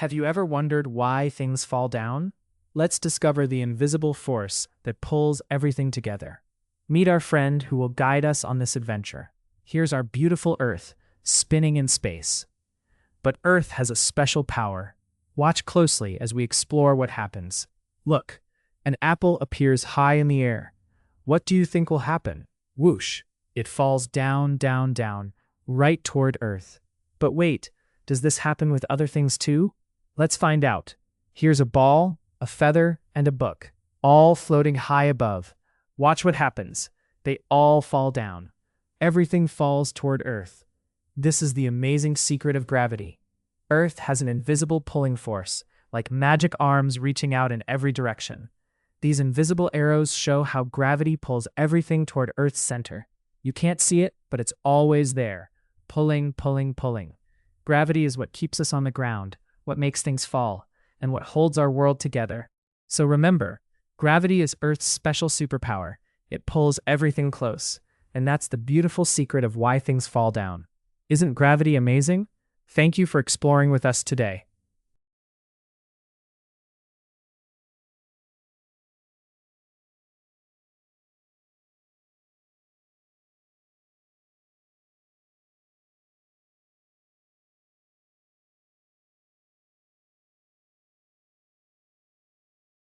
Have you ever wondered why things fall down? Let's discover the invisible force that pulls everything together. Meet our friend who will guide us on this adventure. Here's our beautiful Earth, spinning in space. But Earth has a special power. Watch closely as we explore what happens. Look, an apple appears high in the air. What do you think will happen? Whoosh! It falls down, down, down, right toward Earth. But wait, does this happen with other things too? Let's find out. Here's a ball, a feather, and a book, all floating high above. Watch what happens. They all fall down. Everything falls toward Earth. This is the amazing secret of gravity. Earth has an invisible pulling force, like magic arms reaching out in every direction. These invisible arrows show how gravity pulls everything toward Earth's center. You can't see it, but it's always there. Pulling, pulling, pulling. Gravity is what keeps us on the ground, what makes things fall, and what holds our world together. So remember, gravity is Earth's special superpower. It pulls everything close, and that's the beautiful secret of why things fall down. Isn't gravity amazing? Thank you for exploring with us today.